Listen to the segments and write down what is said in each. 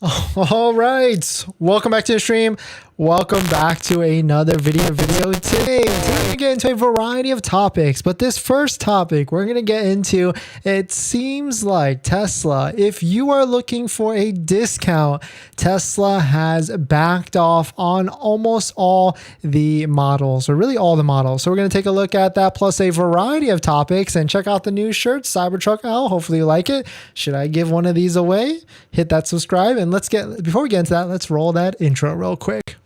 All right, welcome back to the stream. Welcome back to another video. Today we're going to get into a variety of topics, but this first topic we're going to get into, it seems like Tesla, if you are looking for a discount, Tesla has backed off on almost all the models, or really all the models. So we're going to take a look at that, plus a variety of topics, and check out the new shirt, Cybertruck L. Hopefully you like it. Should I give one of these away? Hit that subscribe, and before we get into that, let's roll that intro real quick.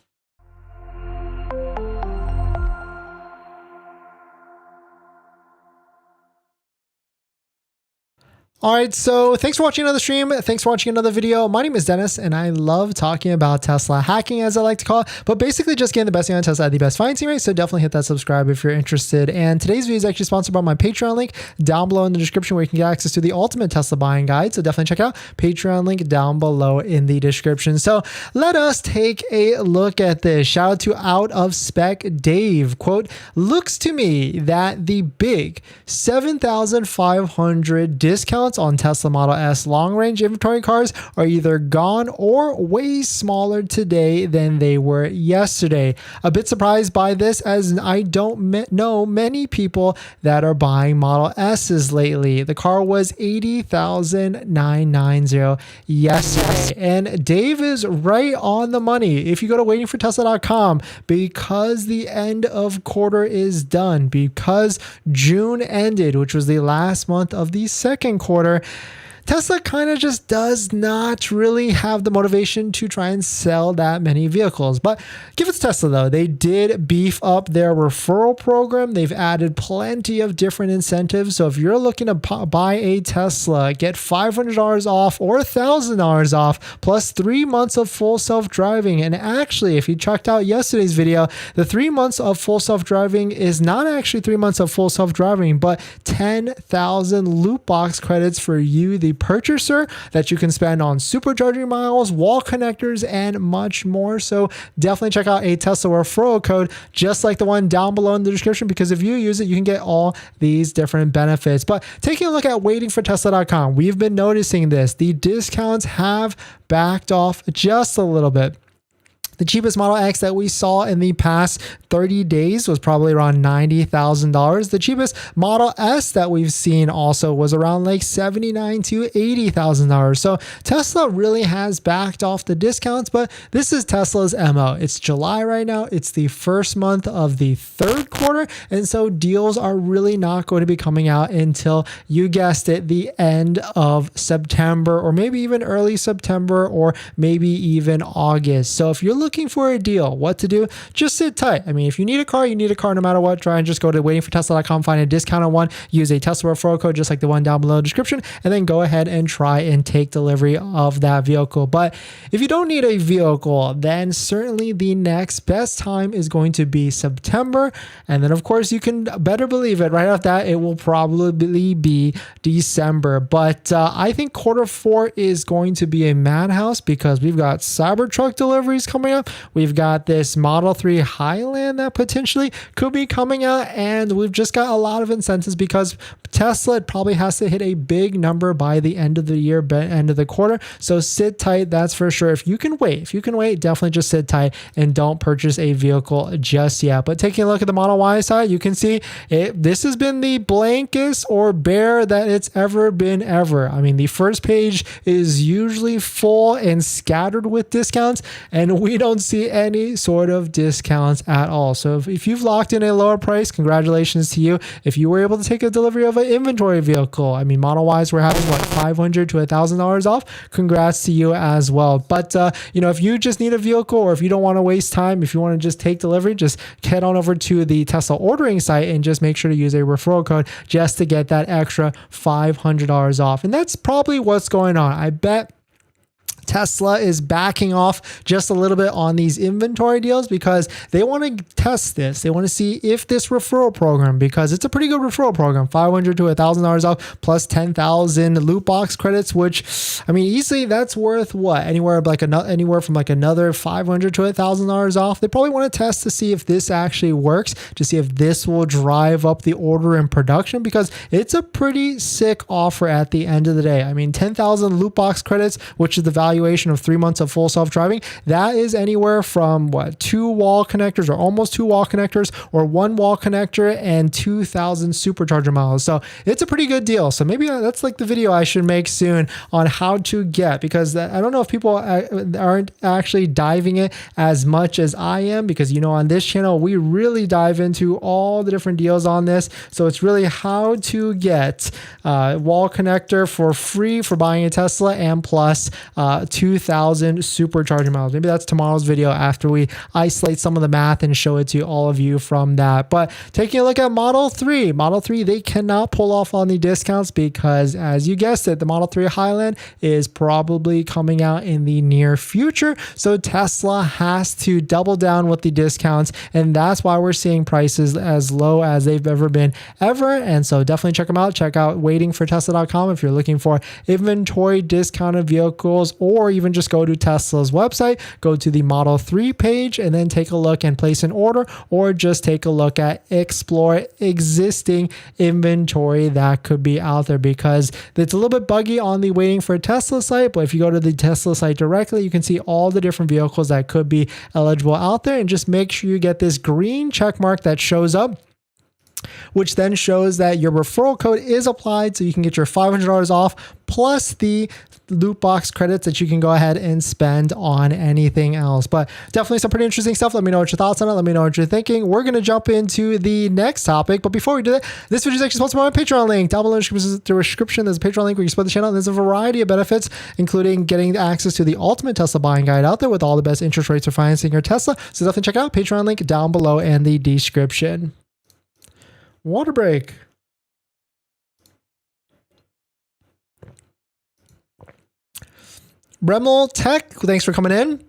All right, so thanks for watching another stream. Thanks for watching another video. My name is Dennis, and I love talking about Tesla hacking, as I like to call it, but basically just getting the best thing on Tesla at the best financing rate. So definitely hit that subscribe if you're interested. And today's video is actually sponsored by my Patreon link down below in the description, where you can get access to the ultimate Tesla buying guide. So definitely check out Patreon link down below in the description. So let us take a look at this. Shout out to Out of Spec Dave. Quote, looks to me that the big 7,500 discounts on Tesla Model S long-range inventory cars are either gone or way smaller today than they were yesterday. A bit surprised by this, as I don't know many people that are buying Model S's lately. The car was $80,990 yesterday, and Dave is right on the money. If you go to waitingfortesla.com, because the end of quarter is done, because June ended, which was the last month of the second quarter, Tesla kind of just does not really have the motivation to try and sell that many vehicles. But give it to Tesla though. They did beef up their referral program. They've added plenty of different incentives. So if you're looking to buy a Tesla, get $500 off or $1,000 off, plus 3 months of full self-driving. And actually, if you checked out yesterday's video, the 3 months of full self-driving is not actually 3 months of full self-driving, but 10,000 loot box credits for you, the purchaser, that you can spend on supercharging miles, wall connectors, and much more. So definitely check out a Tesla referral code just like the one down below in the description, because if you use it, you can get all these different benefits. But taking a look at waitingfortesla.com, we've been noticing this. The discounts have backed off just a little bit. The cheapest Model X that we saw in the past 30 days was probably around $90,000. The cheapest Model S that we've seen also was around like $79,000 to $80,000. So Tesla really has backed off the discounts, but this is Tesla's MO. It's July right now. It's the first month of the third quarter. And so deals are really not going to be coming out until, you guessed it, the end of September, or maybe even early September, or maybe even August. So if you're looking for a deal, what to do? Just sit tight. I mean, if you need a car, you need a car no matter what. Try and just go to waitingfortesla.com, find a discounted one, use a Tesla referral code just like the one down below in the description, and then go ahead and try and take delivery of that vehicle. But if you don't need a vehicle, then certainly the next best time is going to be September. And then of course you can better believe it, right off that, it will probably be December. But I think quarter four is going to be a madhouse, because we've got Cybertruck deliveries coming up. We've got this Model 3 Highland that potentially could be coming out, and we've just got a lot of incentives because Tesla probably has to hit a big number by the end of the year, end of the quarter. So sit tight, that's for sure. If you can wait, definitely just sit tight and don't purchase a vehicle just yet. But taking a look at the Model Y side, you can see this has been the blankest or bare that it's ever been ever. I mean, the first page is usually full and scattered with discounts, and we don't see any sort of discounts at all. So if you've locked in a lower price, congratulations to you. If you were able to take a delivery of an inventory vehicle, I mean, Model Ys were having what, $500 to $1,000 off. Congrats to you as well. But if you just need a vehicle, or if you don't want to waste time, if you want to just take delivery, just head on over to the Tesla ordering site and just make sure to use a referral code just to get that extra $500 off. And that's probably what's going on. I bet Tesla is backing off just a little bit on these inventory deals because they want to test this. They want to see if this referral program, because it's a pretty good referral program, $500 to $1,000 off plus 10,000 loot box credits, which, I mean, easily that's worth what? Anywhere from like another $500 to $1,000 off. They probably want to test to see if this actually works, to see if this will drive up the order and production, because it's a pretty sick offer at the end of the day. I mean, 10,000 loot box credits, which is the value evaluation of 3 months of full self-driving, that is anywhere from what, 2 wall connectors or almost 2 wall connectors or 1 wall connector and 2,000 supercharger miles. So it's a pretty good deal. So maybe that's like the video I should make soon on how to get, because I don't know if people aren't actually diving it as much as I am, because on this channel we really dive into all the different deals on this. So it's really how to get wall connector for free for buying a Tesla and plus 2,000 supercharger miles. Maybe that's tomorrow's video after we isolate some of the math and show it to all of you from that. But taking a look at Model 3, they cannot pull off on the discounts because, as you guessed it, the Model 3 Highland is probably coming out in the near future. So Tesla has to double down with the discounts, and that's why we're seeing prices as low as they've ever been ever. And so definitely check them out. Check out waitingfortesla.com if you're looking for inventory discounted vehicles, or even just go to Tesla's website, go to the Model 3 page, and then take a look and place an order, or just take a look at explore existing inventory that could be out there, because it's a little bit buggy on the Waiting for Tesla site. But if you go to the Tesla site directly, you can see all the different vehicles that could be eligible out there, and just make sure you get this green check mark that shows up, which then shows that your referral code is applied, so you can get your $500 off plus the loot box credits that you can go ahead and spend on anything else. But definitely some pretty interesting stuff. Let me know what your thoughts on it. Let me know what you're thinking. We're going to jump into the next topic. But before we do that, this video is actually sponsored by my Patreon link. Down below in the description, there's a Patreon link where you support the channel. And there's a variety of benefits, including getting access to the ultimate Tesla buying guide out there with all the best interest rates for financing your Tesla. So definitely check out Patreon link down below in the description. Water break. Bremel Tech, thanks for coming in.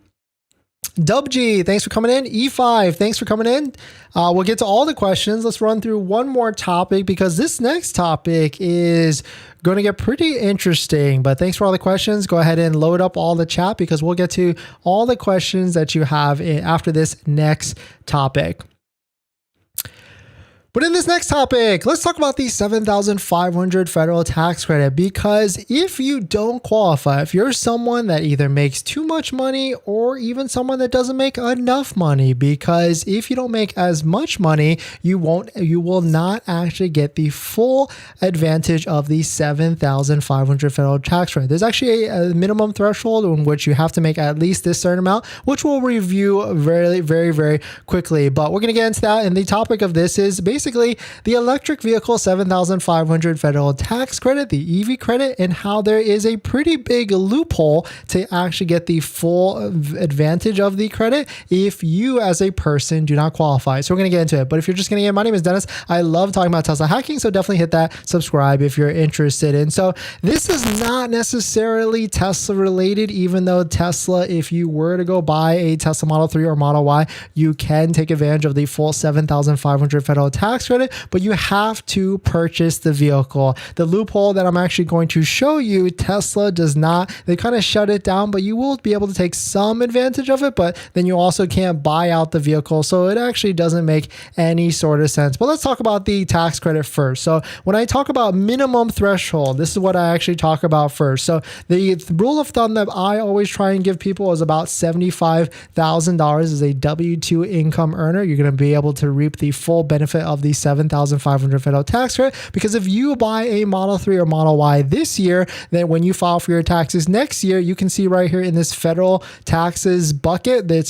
WG, thanks for coming in. E5, thanks for coming in. We'll get to all the questions. Let's run through one more topic, because this next topic is going to get pretty interesting. But thanks for all the questions. Go ahead and load up all the chat, because we'll get to all the questions that you have after this next topic. But in this next topic, let's talk about the $7,500 federal tax credit, because if you don't qualify, if you're someone that either makes too much money or even someone that doesn't make enough money, because if you don't make as much money, you will not actually get the full advantage of the $7,500 federal tax credit. There's actually a minimum threshold in which you have to make at least this certain amount, which we'll review very, very, very quickly. But we're going to get into that. And the topic of this is basically the electric vehicle $7,500 federal tax credit, the EV credit, and how there is a pretty big loophole to actually get the full advantage of the credit if you as a person do not qualify. So we're going to get into it. But if you're just getting in, my name is Dennis. I love talking about Tesla hacking, so definitely hit that subscribe if you're interested. And so this is not necessarily Tesla related, even though Tesla, if you were to go buy a Tesla Model 3 or Model Y, you can take advantage of the full $7,500 federal tax credit, but you have to purchase the vehicle. The loophole that I'm actually going to show you, Tesla does not. They kind of shut it down, but you will be able to take some advantage of it, but then you also can't buy out the vehicle. So it actually doesn't make any sort of sense. But let's talk about the tax credit first. So when I talk about minimum threshold, this is what I actually talk about first. So the rule of thumb that I always try and give people is about $75,000 as a W-2 income earner. You're going to be able to reap the full benefit of the $7,500 federal tax credit, because if you buy a Model 3 or Model Y this year, then when you file for your taxes next year, you can see right here in this federal taxes bucket that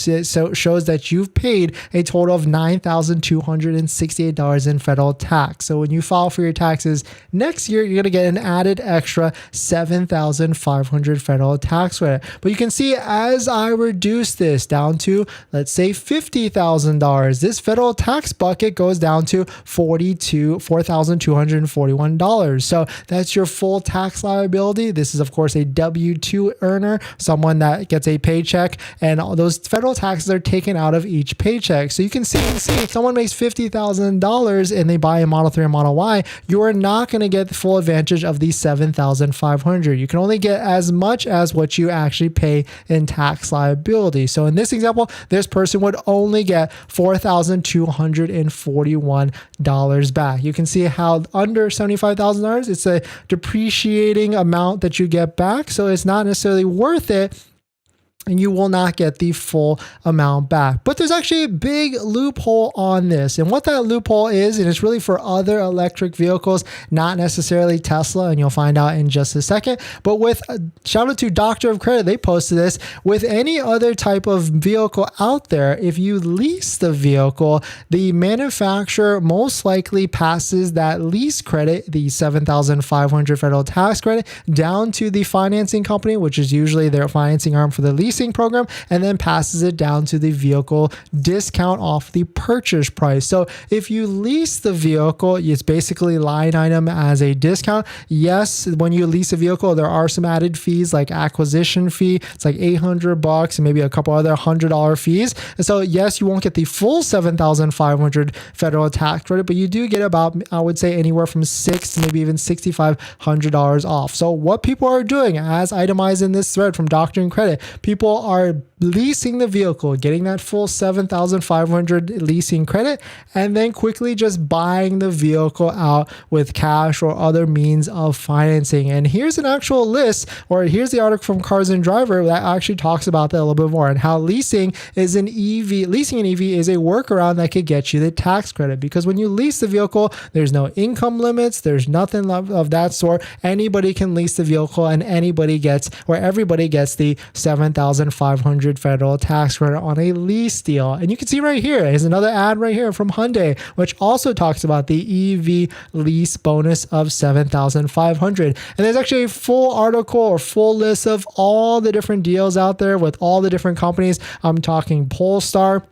shows that you've paid a total of $9,268 in federal tax. So when you file for your taxes next year, you're going to get an added extra $7,500 federal tax credit. But you can see as I reduce this down to, let's say, $50,000, this federal tax bucket goes down to $4,241. So that's your full tax liability. This is, of course, a W-2 earner, someone that gets a paycheck, and all those federal taxes are taken out of each paycheck. So you can see if someone makes $50,000 and they buy a Model 3 or Model Y, you are not going to get the full advantage of the $7,500. You can only get as much as what you actually pay in tax liability. So in this example, this person would only get $4,241 back. You can see how under $75,000, it's a depreciating amount that you get back. So it's not necessarily worth it and you will not get the full amount back. But there's actually a big loophole on this. And what that loophole is, and it's really for other electric vehicles, not necessarily Tesla, and you'll find out in just a second. But with, shout out to Doctor of Credit, they posted this, with any other type of vehicle out there, if you lease the vehicle, the manufacturer most likely passes that lease credit, the $7,500 federal tax credit, down to the financing company, which is usually their financing arm for the leasing program, and then passes it down to the vehicle discount off the purchase price. So if you lease the vehicle, it's basically line item as a discount. Yes, when you lease a vehicle, there are some added fees like acquisition fee. It's like $800 and maybe a couple other $100 fees. And so yes, you won't get the full $7,500 federal tax credit, but you do get about, I would say, anywhere from $600 to maybe even $6,500 off. So what people are doing, as itemized in this thread from Doctor and Credit, people are leasing the vehicle, getting that full $7,500 leasing credit, and then quickly just buying the vehicle out with cash or other means of financing. And here's an actual list, or here's the article from Cars and Driver that actually talks about that a little bit more, and how leasing an EV is a workaround that could get you the tax credit. Because when you lease the vehicle, there's no income limits, there's nothing of that sort. Anybody can lease the vehicle, and everybody gets the $7,500 federal tax credit on a lease deal. And you can see right here is another ad right here from Hyundai, which also talks about the EV lease bonus of $7,500. And there's actually a full article or full list of all the different deals out there with all the different companies. I'm talking Polestar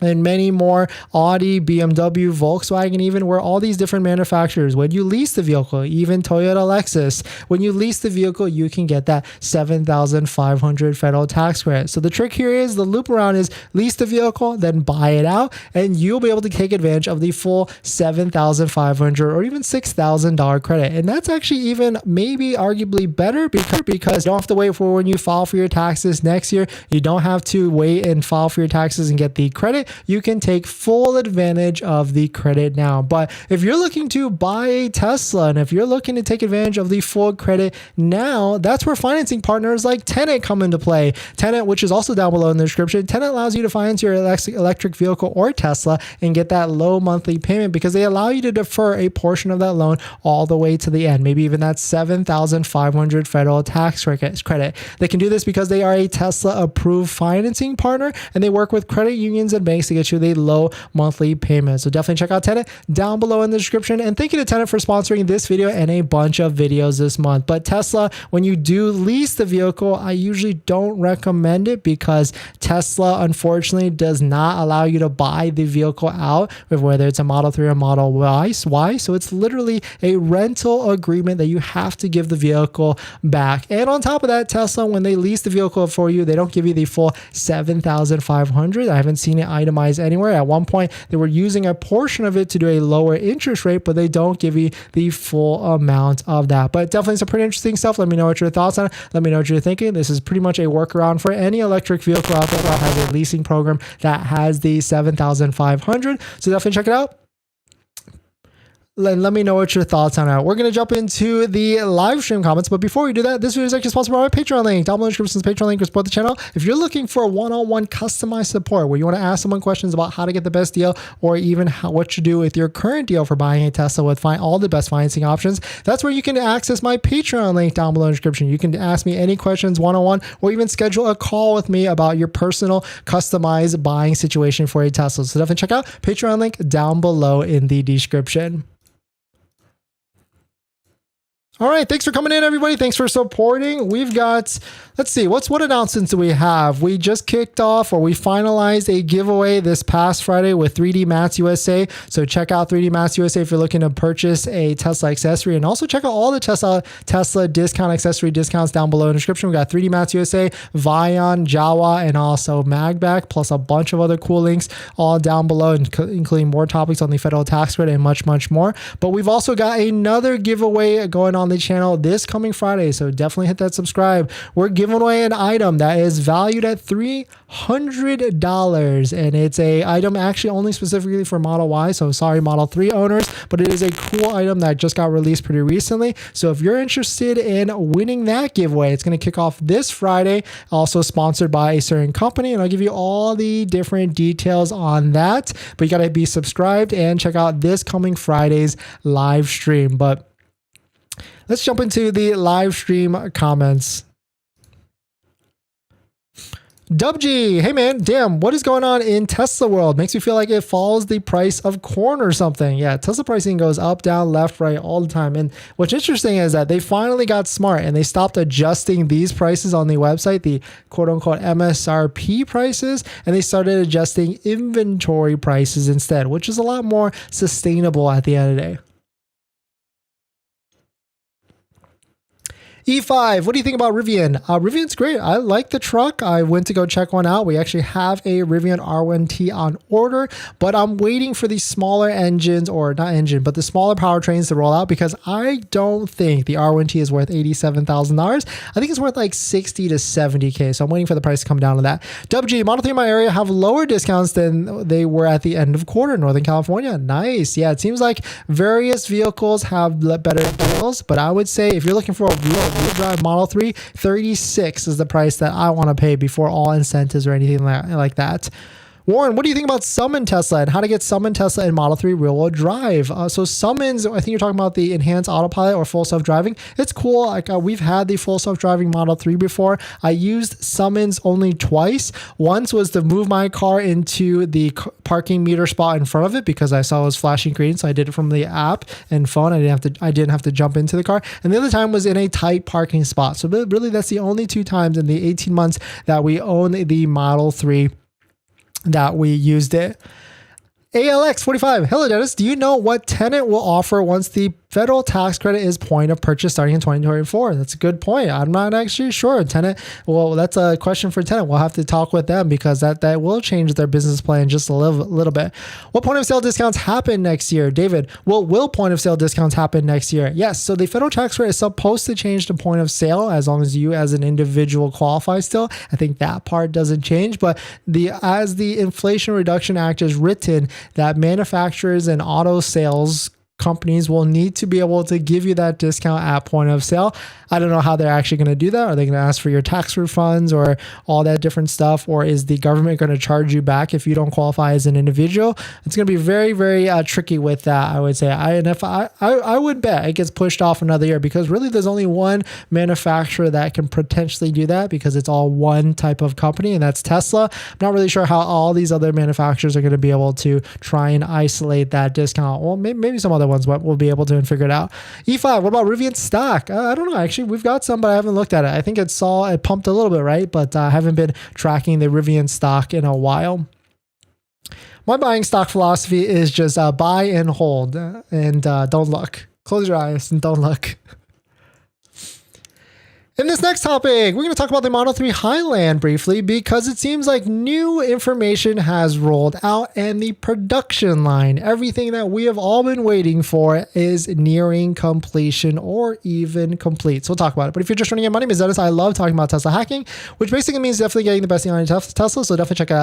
and many more, Audi, BMW, Volkswagen, even, where all these different manufacturers, when you lease the vehicle, even Toyota, Lexus, when you lease the vehicle, you can get that $7,500 federal tax credit. So the trick here is, the loop around is lease the vehicle, then buy it out, and you'll be able to take advantage of the full $7,500 or even $6,000 credit. And that's actually even maybe arguably better, because you don't have to wait for when you file for your taxes next year. You don't have to wait and file for your taxes and get the credit. You can take full advantage of the credit now. But if you're looking to buy a Tesla, and if you're looking to take advantage of the full credit now, that's where financing partners like Tenet come into play. Tenet, which is also down below in the description, Tenet allows you to finance your electric vehicle or Tesla and get that low monthly payment, because they allow you to defer a portion of that loan all the way to the end, maybe even that $7,500 federal tax credit. They can do this because they are a Tesla approved financing partner, and they work with credit unions and banks to get you the low monthly payment. So definitely check out Tenet down below in the description. And thank you to Tenet for sponsoring this video and a bunch of videos this month. But Tesla, when you do lease the vehicle, I usually don't recommend it, because Tesla unfortunately does not allow you to buy the vehicle out, whether it's a Model 3 or Model Y. So it's literally a rental agreement that you have to give the vehicle back. And on top of that, Tesla, when they lease the vehicle for you, they don't give you the full $7,500. I haven't seen it itemized anywhere. At one point, they were using a portion of it to do a lower interest rate, but they don't give you the full amount of that. But definitely some pretty interesting stuff. Let me know what your thoughts on it. Let me know what you're thinking. This is pretty much a workaround for any electric vehicle out there that has a leasing program that has the $7,500. So definitely check it out. Let me know what your thoughts on it. We're going to jump into the live stream comments. But before we do that, this video is actually sponsored by my Patreon link. Down below in the description is Patreon link to support the channel. If you're looking for a one-on-one customized support where you want to ask someone questions about how to get the best deal, or even what you do with your current deal for buying a Tesla with all the best financing options, that's where you can access my Patreon link down below in the description. You can ask me any questions one-on-one, or even schedule a call with me about your personal customized buying situation for a Tesla. So definitely check out Patreon link down below in the description. All right, thanks for coming in, everybody. Thanks for supporting. We've got, let's see, what announcements do we have? We just kicked off, or we finalized a giveaway this past Friday with 3D Mats USA. So check out 3D Mats USA if you're looking to purchase a Tesla accessory, and also check out all the Tesla discount accessory discounts down below in the description. We got 3D Mats USA, RIVIAN, Jawa, and also MAGBAK, plus a bunch of other cool links all down below, including more topics on the federal tax credit and much, much more. But we've also got another giveaway going on on the channel this coming Friday. So definitely hit that subscribe. We're giving away an item that is valued at $300, and it's a item actually only specifically for Model Y. So sorry, Model 3 owners, but it is a cool item that just got released pretty recently. So if you're interested in winning that giveaway, it's going to kick off this Friday, also sponsored by a certain company, and I'll give you all the different details on that. But you got to be subscribed and check out this coming Friday's live stream. But let's jump into the live stream comments. WG, hey man, damn, what is going on in Tesla world? Makes me feel like it follows the price of corn or something. Yeah, Tesla pricing goes up, down, left, right all the time. And what's interesting is that they finally got smart and they stopped adjusting these prices on the website, the quote unquote MSRP prices, and they started adjusting inventory prices instead, which is a lot more sustainable at the end of the day. E5, what do you think about Rivian? Rivian's great. I like the truck. I went to go check one out. We actually have a Rivian R1T on order, but I'm waiting for the smaller engines, or not engine, but the smaller powertrains to roll out, because I don't think the R1T is worth $87,000. I think it's worth like 60 to 70K. So I'm waiting for the price to come down to that. WG, Model 3 in my area have lower discounts than they were at the end of quarter in Northern California. Nice. Yeah, it seems like various vehicles have better deals, but I would say if you're looking for a real drive Model 3, 36 is the price that I want to pay before all incentives or anything like that. Warren, what do you think about Summon Tesla and how to get Summon Tesla in Model 3 rear-wheel drive? So Summons, I think you're talking about the enhanced autopilot or full self-driving. It's cool. Like we've had the full self-driving Model 3 before. I used Summons only twice. Once was to move my car into the parking meter spot in front of it because I saw it was flashing green. So I did it from the app and phone. I didn't have to jump into the car. And the other time was in a tight parking spot. So really that's the only two times in the 18 months that we own the Model 3 that we used it. ALX45, hello Dennis, do you know what Tenet will offer once the federal tax credit is point of purchase starting in 2024? That's a good point. I'm not actually sure. Tenet, well, that's a question for Tenet. We'll have to talk with them because that will change their business plan just a little bit. What point of sale discounts happen next year? David, will point of sale discounts happen next year? Yes. So the federal tax credit is supposed to change to point of sale as long as you as an individual qualify still. I think that part doesn't change, but as the Inflation Reduction Act is written, that manufacturers and auto sales companies will need to be able to give you that discount at point of sale. I don't know how they're actually going to do that. Are they going to ask for your tax refunds or all that different stuff? Or is the government going to charge you back if you don't qualify as an individual? It's going to be very, very tricky with that, I would say. I would bet it gets pushed off another year because really there's only one manufacturer that can potentially do that because it's all one type of company, and that's Tesla. I'm not really sure how all these other manufacturers are going to be able to try and isolate that discount. Well, maybe some other ones, but we'll be able to figure it out. E5, what about Rivian stock? I don't know. Actually, we've got some, but I haven't looked at it. I think it pumped a little bit, right? But I haven't been tracking the Rivian stock in a while. My buying stock philosophy is just buy and hold and don't look. Close your eyes and don't look. In this next topic, we're going to talk about the Model 3 Highland briefly because it seems like new information has rolled out and the production line, everything that we have all been waiting for, is nearing completion or even complete. So we'll talk about it. But if you're just running in, my name is Dennis. I love talking about Tesla hacking, which basically means definitely getting the best deal on Tesla. So definitely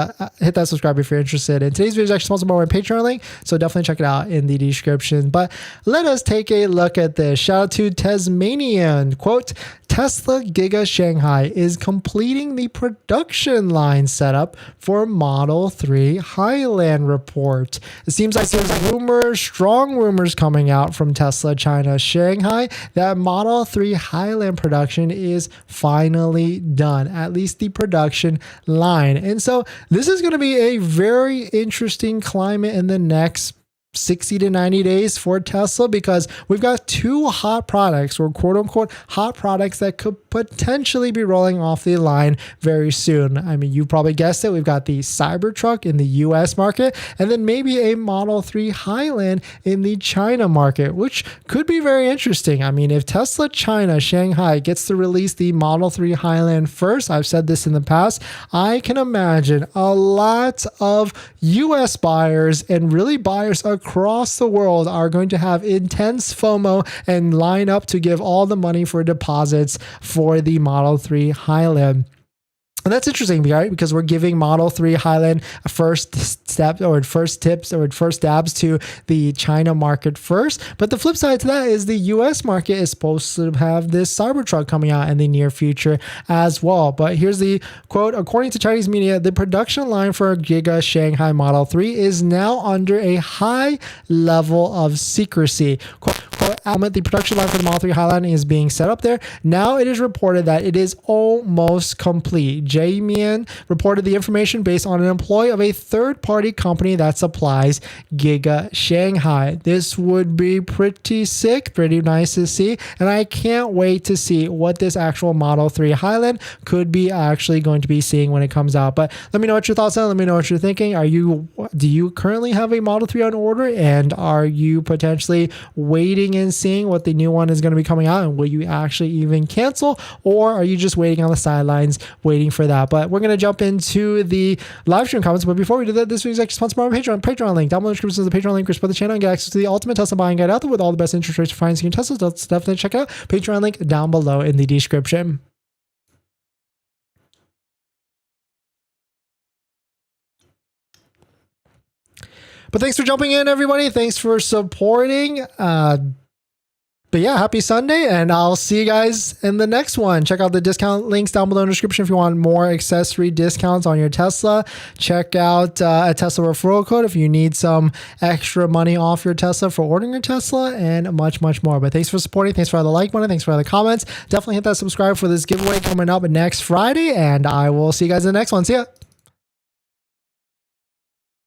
hit that subscribe if you're interested. And today's video is actually sponsored by my Patreon link. So definitely check it out in the description. But let us take a look at this. Shout out to Tasmanian. Quote, Tesla Giga Shanghai is completing the production line setup for Model 3 Highland report. It seems like there's strong rumors coming out from Tesla China Shanghai that Model 3 Highland production is finally done, at least the production line. And so this is going to be a very interesting climate in the next 60 to 90 days for Tesla because we've got two hot products or quote unquote hot products that could potentially be rolling off the line very soon. I mean, you probably guessed it. We've got the Cybertruck in the US market and then maybe a Model 3 Highland in the China market, which could be very interesting. I mean, if Tesla China Shanghai gets to release the Model 3 Highland first, I've said this in the past, I can imagine a lot of US buyers and really buyers across across the world are going to have intense FOMO and line up to give all the money for deposits for the Model 3 Highland. And that's interesting, right? Because we're giving Model 3 Highland a first step or first tips or first dabs to the China market first. But the flip side to that is the US market is supposed to have this Cybertruck coming out in the near future as well. But here's the quote: according to Chinese media, the production line for Giga Shanghai Model 3 is now under a high level of secrecy. Quote, the production line for the Model 3 Highland is being set up there. Now it is reported that it is almost complete. J-Man reported the information based on an employee of a third-party company that supplies Giga Shanghai. This would be pretty sick, pretty nice to see, and I can't wait to see what this actual Model 3 Highland could be actually going to be seeing when it comes out. But let me know what your thoughts are. Let me know what you're thinking. Do you currently have a Model 3 on order, and are you potentially waiting and seeing what the new one is going to be coming out, and will you actually even cancel, or are you just waiting on the sidelines waiting for that? But we're going to jump into the live stream comments. But before we do that, this week's extra sponsored by our Patreon link down below in the description is the Patreon link. Support the channel and get access to the ultimate Tesla buying guide out there with all the best interest rates for financing your Teslas. Let's definitely check out Patreon link down below in the description. But thanks for jumping in, everybody. Thanks for supporting. But yeah, happy Sunday, and I'll see you guys in the next one. Check out the discount links down below in the description if you want more accessory discounts on your Tesla. Check out a Tesla referral code if you need some extra money off your Tesla for ordering your Tesla, and much, much more. But thanks for supporting. Thanks for all the like button. Thanks for all the comments. Definitely hit that subscribe for this giveaway coming up next Friday, and I will see you guys in the next one. See ya.